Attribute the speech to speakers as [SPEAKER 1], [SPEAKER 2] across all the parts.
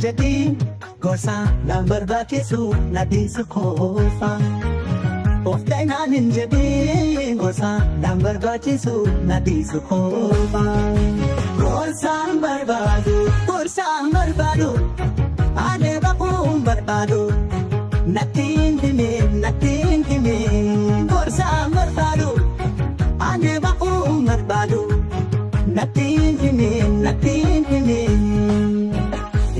[SPEAKER 1] jedhiin gosa naan barbaachisu nadiisu koofaa. Of dhaynaan hin jedhiin gosa naan barbaachisu nadiisu koofaa. Gorsaan barbaadu aadee baquun barbaadu nattiin himi gorsaan barbaadu aadee baquun barbaadu nattiin himi.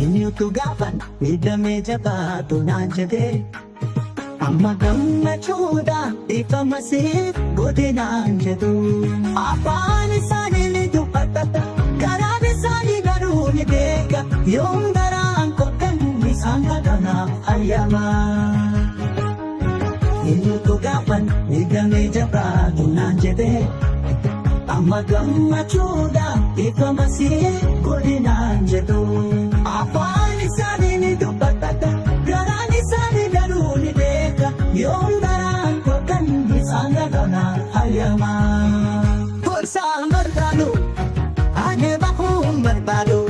[SPEAKER 1] Eenyutu gaafan miidhamee jabaatu naan jedhee amma gammachuudhaan dhiifama siif godhe naan jedhu. Afaan isaanii ni dubbata garaan isaanii garuu ni beeka yoom garaan kottan isaan kadhanaaf ayyaama. Eenyutu gaafan miidhamee jabaatu naan jedhee amma gammachuudhaan dhiifama siif godhe naan jedhu. Afaan isaanii ni dubbata garaan isaanii garuu ni beeka yoom garaan kottan isaan kadhanaaf ayyaama. Gorsaan barbaadu aadee baquun barbaadu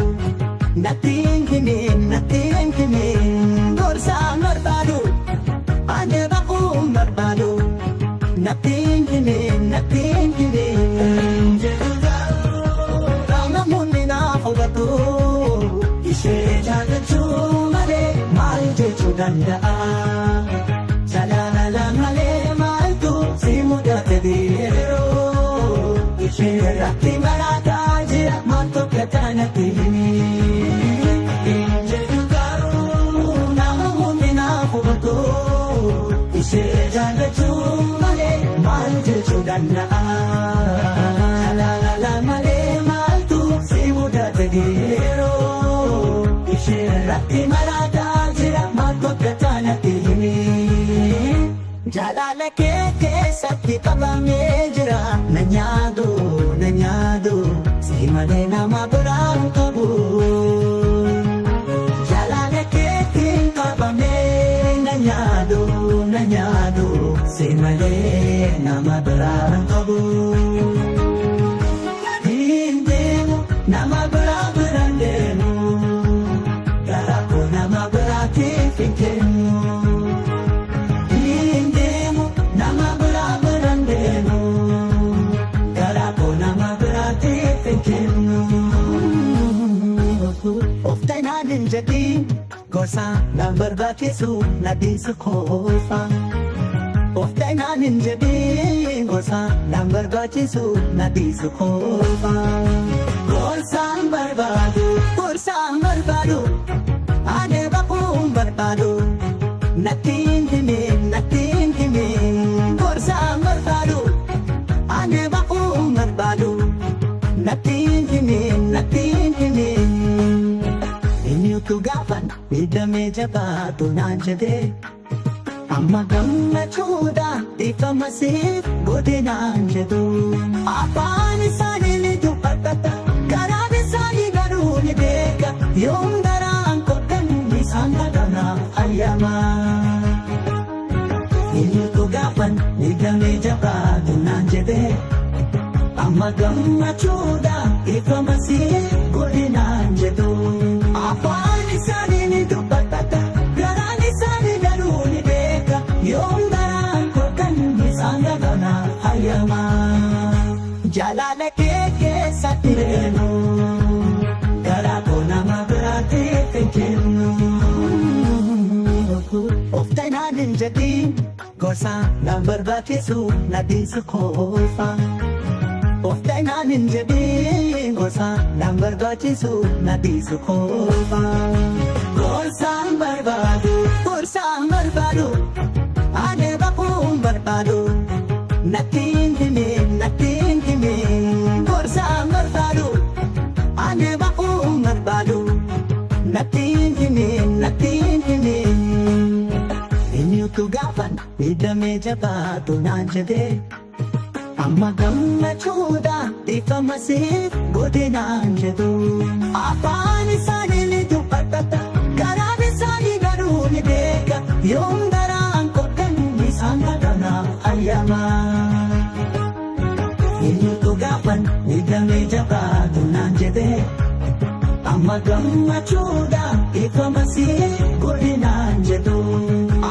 [SPEAKER 1] nattiin himi gorsaan barbaadu aadee baquun barbaadu nattiin himi. Namoonni naaf hubatu ishee jaallachuu malee maal jechuu danda'a. Jaalala malee maaltu si mudate biiroo ishee irratti marataa jira maal tokko kanatti himi. Namoonni naaf hubatu ishee jaallachuu malee maal jechuu danda'a. Jaalala malee maaltu si mudate biiroo ishee irratti marataa jira maal tokko kanatti himi. Jaalala kee keessatti qabamee jira na nyaadu si malee nama biraan qabu. Jaalala keetiin qabamee na nyaadu si malee nama biraan qabu. Hin deemu nama biraan deemu garaa koo nama biraatiif hin kennu. Of dhaynaan hin jedhiin gosa naan barbaachisu nadiisu koofaa. Of dhaynaan hin jedhiin gosa naan barbaachisu nadiisu koofaa. Gorsaan barbaadu aadee baquun barbaadu nattiin himi gorsaan barbaadu aadee baquun barbaadu nattiin himi. Eenyutu gaafan miidhamee jabaatu naan jedhee amma gammachuudhaan dhiifama siif godhe naan jedhu. Afaan isaanii ni dubbata garaan isaanii garuu ni beeka yoom garaan kottan isaan kadhanaaf ayyaama. Eenyutu gaafan miidhamee jabaatu naan jedhee amma gammachuudhaan dhiifama siif godhe naan jedhu. Afaan isaanii ni dubbata garaan isaanii garuu ni beeka yoom garaan kottan isaan kadhanaaf ayyaama. Jaalala kee keessatti deemu garaa koo nama biraatiif hin kennu. Of dhaynaan hin jedhiin gosa naan barbaachisu nadiisu koofaa. Of dhaynaan hin jedhiin gosa naan barbaachisu nadiisu koofaa. Gorsaan barbaadu aadee baquun barbaadu nattiin himi gorsaan barbaadu aadee baquun barbaadu nattiin himi. Eenyutu gaafan miidhamee jabaatu naan jedhee amma gammachuudhaan dhiifama siif godhe naan jedhu. Afaan isaanii ni dubbata garaan isaanii garuu ni beeka yoom garaan kottan isaan kadhanaaf ayyaama. Eenyutu gaafan miidhamee jabaatu naan jedhee amma gammachuudhaan ifamasiif godinaan jedhu.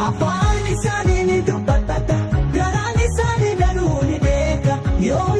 [SPEAKER 1] Afaan isaanii ni dubbata garaan isaanii garuu ni beeka yoo